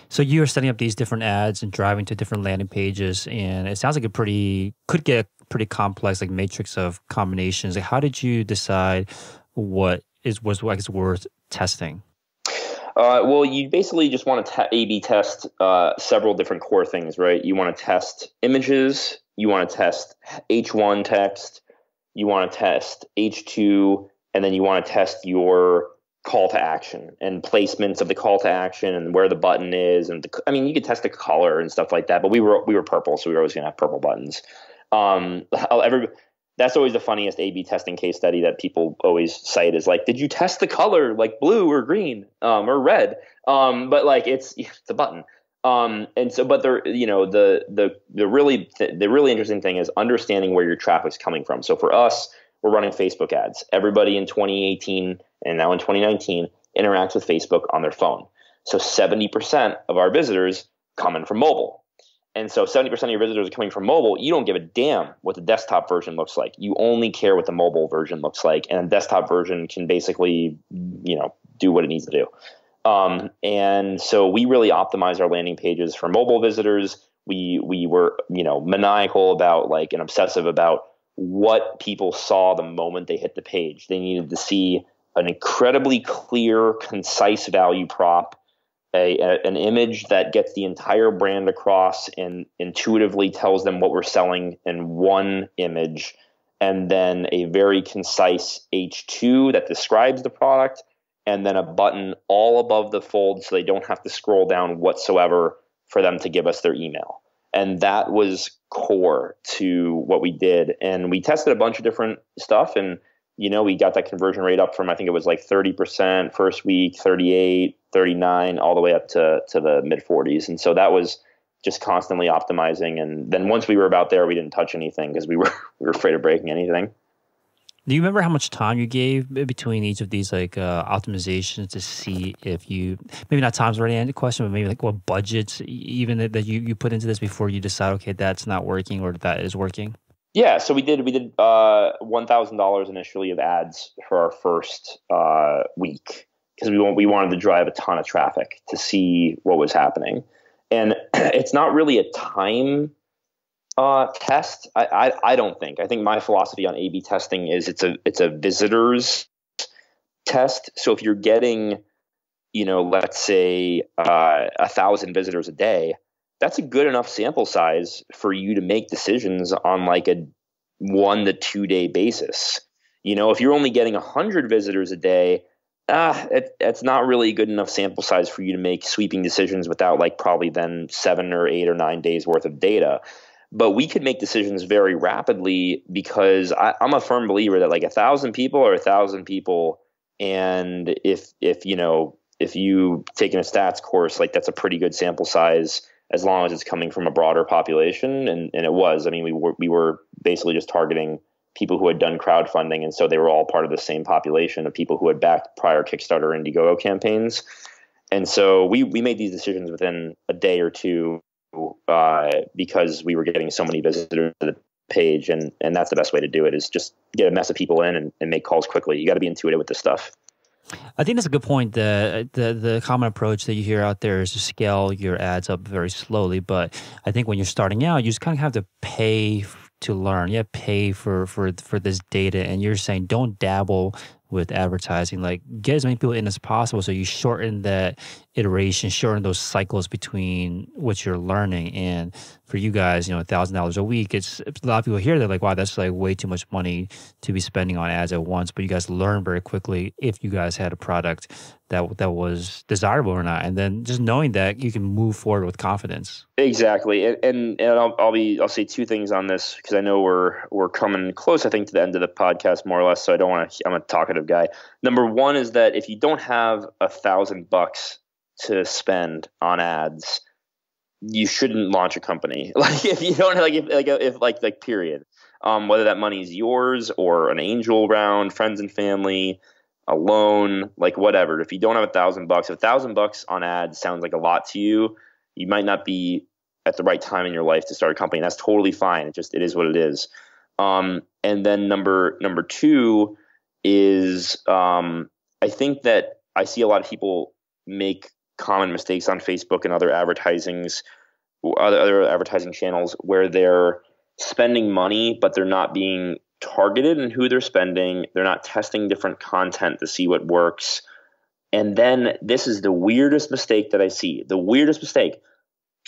So you were setting up these different ads and driving to different landing pages, and it sounds like could get a pretty complex like matrix of combinations. Like, how did you decide what was worth testing? Well, you basically just want to A/B test several different core things, right? You want to test images, you want to test H1 text, you want to test H2, and then you want to test your call to action and placements of the call to action and where the button is. And you could test the color and stuff like that, but we were purple, so we were always going to have purple buttons. That's always the funniest A/B testing case study that people always cite is like, did you test the color like blue or green or red? But like it's a button. And so, but the really interesting thing is understanding where your traffic's coming from. So for us, we're running Facebook ads. Everybody in 2018 and now in 2019 interacts with Facebook on their phone. So 70% of our visitors coming from mobile. And so 70% of your visitors are coming from mobile. You don't give a damn what the desktop version looks like. You only care what the mobile version looks like. And the desktop version can basically, do what it needs to do. And so we really optimize our landing pages for mobile visitors. We were, maniacal about and obsessive about what people saw the moment they hit the page. They needed to see an incredibly clear, concise value prop, an image that gets the entire brand across and intuitively tells them what we're selling in one image, and then a very concise H2 that describes the product, and then a button all above the fold so they don't have to scroll down whatsoever for them to give us their email. And that was core to what we did. And we tested a bunch of different stuff, and we got that conversion rate up from, I think it was like 30% first week, 38, 39, all the way up to the mid 40s. And so that was just constantly optimizing. And then once we were about there, we didn't touch anything because we were afraid of breaking anything. Do you remember how much time you gave between each of these like optimizations to see if you, maybe not time's already the question, but maybe like what budgets even that you put into this before you decide, okay, that's not working or that is working? Yeah, so we did $1,000 initially of ads for our first week because we wanted to drive a ton of traffic to see what was happening, and it's not really a time test. I don't think. I think my philosophy on A/B testing is it's a visitors test. So if you're getting, let's say 1,000 visitors a day, that's a good enough sample size for you to make decisions on like a 1 to 2 day basis. If you're only getting 100 visitors a day, it's not really a good enough sample size for you to make sweeping decisions without like probably then 7 or 8 or 9 days worth of data. But we could make decisions very rapidly because I'm a firm believer that like 1,000 people are 1,000 people. And if you taken a stats course, like that's a pretty good sample size as long as it's coming from a broader population. And it was. I mean, we were basically just targeting people who had done crowdfunding. And so they were all part of the same population of people who had backed prior Kickstarter and Indiegogo campaigns. And so we made these decisions within a day or two because we were getting so many visitors to the page. And that's the best way to do it, is just get a mess of people in and make calls quickly. You got to be intuitive with this stuff. I think that's a good point. The common approach that you hear out there is to scale your ads up very slowly. But I think when you're starting out, you just kind of have to pay to learn. You have to pay for this data. And you're saying don't dabble with advertising. Like get as many people in as possible. So you shorten that iteration, shorten those cycles between what you're learning. And for you guys, $1,000 a week, it's a lot of people hear that like, wow, that's like way too much money to be spending on ads at once. But you guys learn very quickly if you guys had a product that was desirable or not. And then just knowing that, you can move forward with confidence. Exactly. And I'll say two things on this because I know we're coming close, I think, to the end of the podcast more or less. So I'm a talkative guy. Number one is that if you don't have $1,000 to spend on ads, you shouldn't launch a company. Like if you don't if period. Whether that money is yours or an angel round, friends and family, a loan, like whatever. If you don't have $1,000, $1,000 on ads sounds like a lot to you. You might not be at the right time in your life to start a company. And that's totally fine. It is what it is. And then number two is I think that I see a lot of people make common mistakes on Facebook and other advertising channels where they're spending money, but they're not being targeted in who they're spending. They're not testing different content to see what works. And then this is the weirdest mistake that I see. The weirdest mistake.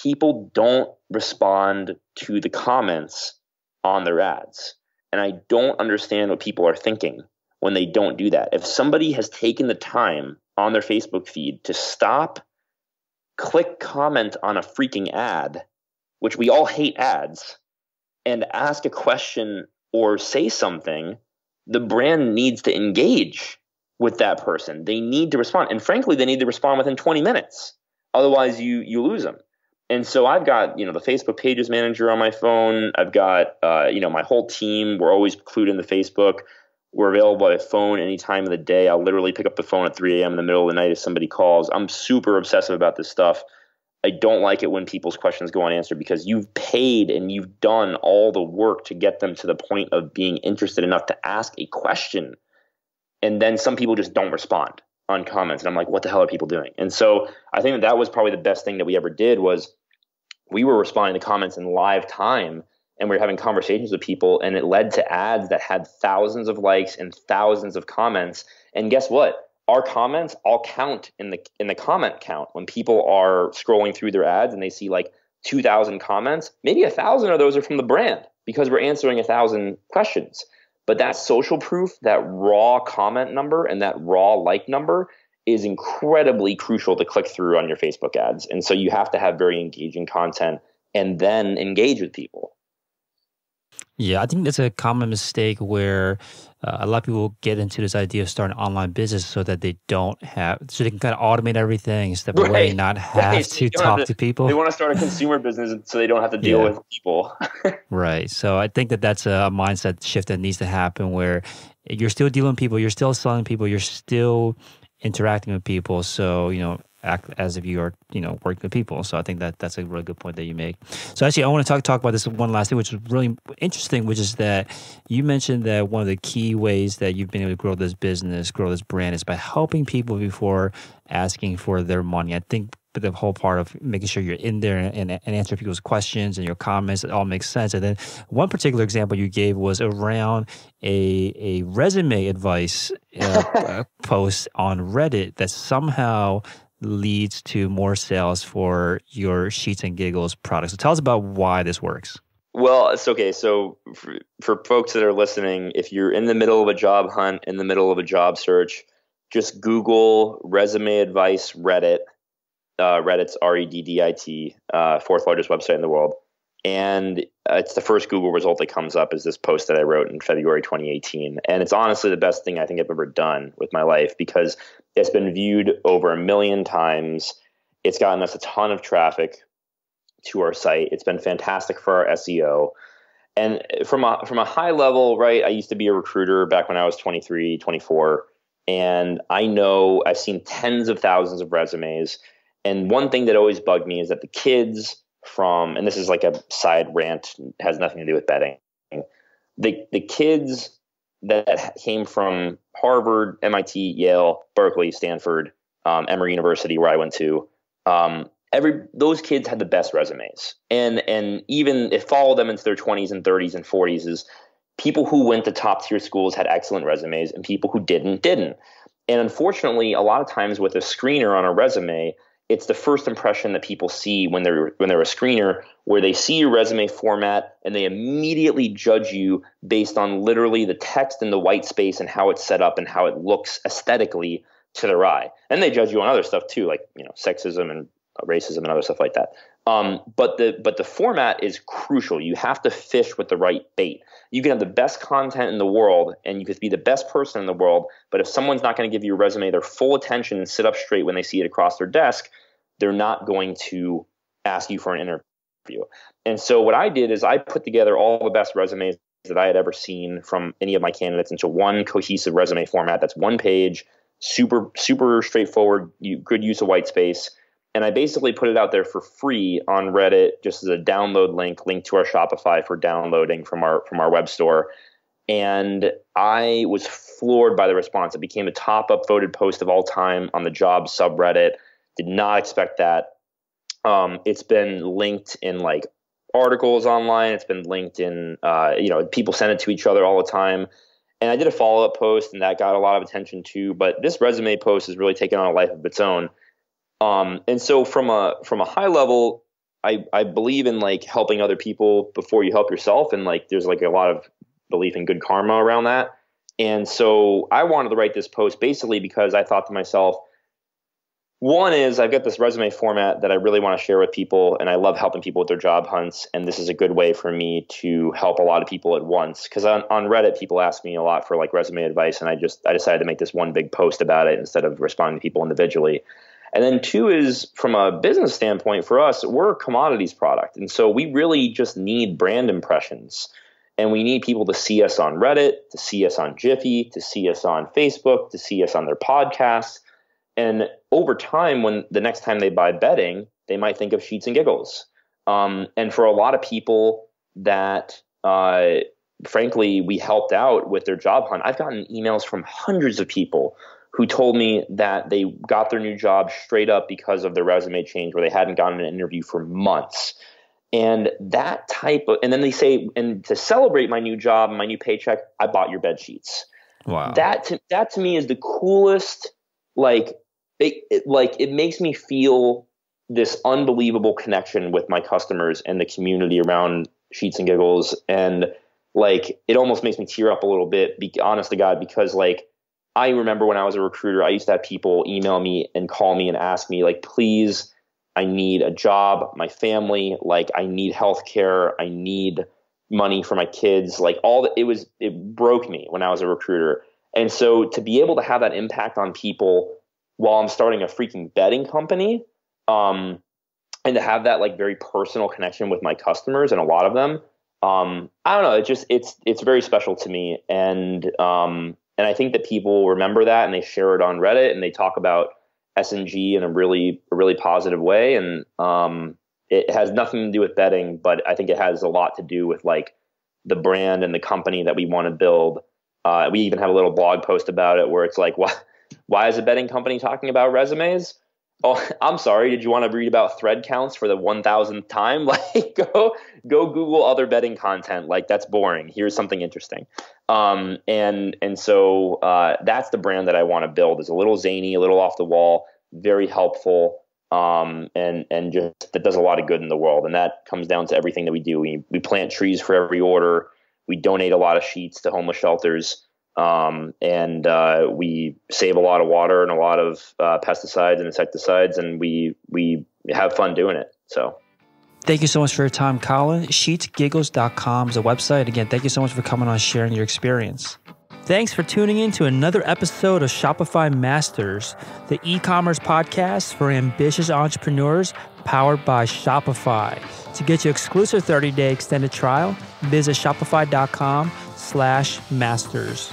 People don't respond to the comments on their ads. And I don't understand what people are thinking when they don't do that. If somebody has taken the time on their Facebook feed to stop, click comment on a freaking ad, which we all hate ads, and ask a question or say something, the brand needs to engage with that person. They need to respond. And frankly, they need to respond within 20 minutes. Otherwise, you lose them. And so I've got, the Facebook Pages Manager on my phone. I've got, my whole team. We're always clued into Facebook. We're available by phone any time of the day. I'll literally pick up the phone at 3 a.m. in the middle of the night if somebody calls. I'm super obsessive about this stuff. I don't like it when people's questions go unanswered because you've paid and you've done all the work to get them to the point of being interested enough to ask a question. And then some people just don't respond on comments. And I'm like, what the hell are people doing? And so I think that was probably the best thing that we ever did was we were responding to comments in live time and we were having conversations with people, and it led to ads that had thousands of likes and thousands of comments. And guess what? Our comments all count in the comment count. When people are scrolling through their ads and they see like 2,000 comments, maybe 1,000 of those are from the brand because we're answering 1,000 questions. But that social proof, that raw comment number and that raw like number is incredibly crucial to click through on your Facebook ads. And so you have to have very engaging content and then engage with people. Yeah, I think that's a common mistake where a lot of people get into this idea of starting an online business so that so they can kind of automate everything, step away, Right. not Right. have So you to don't have talk to, to people. they want to start a consumer business so they don't have to deal Yeah. with people. Right. So I think that that's a mindset shift that needs to happen where you're still dealing with people, you're still selling people, you're still interacting with people. So, act as if you are, working with people. So I think that that's a really good point that you make. So actually, I want to talk about this one last thing, which is really interesting, which is that you mentioned that one of the key ways that you've been able to grow this business, grow this brand is by helping people before asking for their money. I think the whole part of making sure you're in there and answer people's questions and your comments, it all makes sense. And then one particular example you gave was around a resume advice post on Reddit that somehow leads to more sales for your Sheets and Giggles products. So tell us about why this works. Well, it's okay. So for folks that are listening, if you're in the middle of a job hunt, in the middle of a job search, just Google resume advice Reddit. Reddit's Reddit, fourth largest website in the world. And it's the first Google result that comes up is this post that I wrote in February 2018. And it's honestly the best thing I think I've ever done with my life because it's been viewed over 1 million times. It's gotten us a ton of traffic to our site. It's been fantastic for our SEO. And from a high level, right, I used to be a recruiter back when I was 23, 24. And I've seen tens of thousands of resumes. And one thing that always bugged me is that the kids and this is like a side rant, has nothing to do with betting. The kids that came from Harvard, MIT, Yale, Berkeley, Stanford, Emory University, where I went to, those kids had the best resumes. And even it followed them into their 20s and 30s and 40s is people who went to top tier schools had excellent resumes and people who didn't. And unfortunately, a lot of times with a screener on a resume, it's the first impression that people see when they're a screener, where they see your resume format and they immediately judge you based on literally the text and the white space and how it's set up and how it looks aesthetically to their eye. And they judge you on other stuff too, like sexism and racism and other stuff like that. But the format is crucial. You have to fish with the right bait. You can have the best content in the world and you could be the best person in the world, but if someone's not going to give you a resume their full attention and sit up straight when they see it across their desk, they're not going to ask you for an interview. And so what I did is I put together all the best resumes that I had ever seen from any of my candidates into one cohesive resume format that's one page, super, super straightforward, good use of white space. And I basically put it out there for free on Reddit, just as a download link to our Shopify for downloading from our web store. And I was floored by the response. It became a top upvoted post of all time on the job subreddit. Did not expect that. It's been linked in like articles online. It's been linked in, people send it to each other all the time. And I did a follow-up post and that got a lot of attention too. But this resume post has really taken on a life of its own. And so from a high level, I believe in like helping other people before you help yourself. And like, there's like a lot of belief in good karma around that. And so I wanted to write this post basically because I thought to myself, one is I've got this resume format that I really want to share with people and I love helping people with their job hunts. And this is a good way for me to help a lot of people at once. Cause on Reddit, people ask me a lot for like resume advice. And I decided to make this one big post about it instead of responding to people individually. And then two is from a business standpoint for us, we're a commodities product. And so we really just need brand impressions. And we need people to see us on Reddit, to see us on Jiffy, to see us on Facebook, to see us on their podcasts. And over time, when the next time they buy bedding, they might think of Sheets and Giggles. And for a lot of people that, frankly, we helped out with their job hunt, I've gotten emails from hundreds of people who told me that they got their new job straight up because of their resume change where they hadn't gotten an interview for months. And that and then they say, and to celebrate my new job and my new paycheck, I bought your bed sheets. Wow. That to me is the coolest, it makes me feel this unbelievable connection with my customers and the community around Sheets and Giggles. And like, it almost makes me tear up a little bit, honest to God, because like, I remember when I was a recruiter, I used to have people email me and call me and ask me like, please, I need a job, my family, like I need healthcare, I need money for my kids, like it broke me when I was a recruiter. And so to be able to have that impact on people while I'm starting a freaking bedding company, and to have that like very personal connection with my customers and a lot of them, I don't know, it's very special to me. And I think that people remember that and they share it on Reddit and they talk about S&G in a really positive way. And, it has nothing to do with bedding, but I think it has a lot to do with like the brand and the company that we want to build. We even have a little blog post about it where it's like, why is a bedding company talking about resumes? Oh, I'm sorry. Did you want to read about thread counts for the 1,000th time? Like, go Google other bedding content. Like, that's boring. Here's something interesting. And so that's the brand that I want to build. It's a little zany, a little off the wall, very helpful. And just that does a lot of good in the world. And that comes down to everything that we do. We plant trees for every order. We donate a lot of sheets to homeless shelters. And we save a lot of water and a lot of pesticides and insecticides, and we have fun doing it. So thank you so much for your time, Colin. Sheetsgiggles.com is a website. Again, thank you so much for coming on, sharing your experience. Thanks for tuning in to another episode of Shopify Masters, the e-commerce podcast for ambitious entrepreneurs powered by Shopify. To get your exclusive 30-day extended trial, visit shopify.com/masters.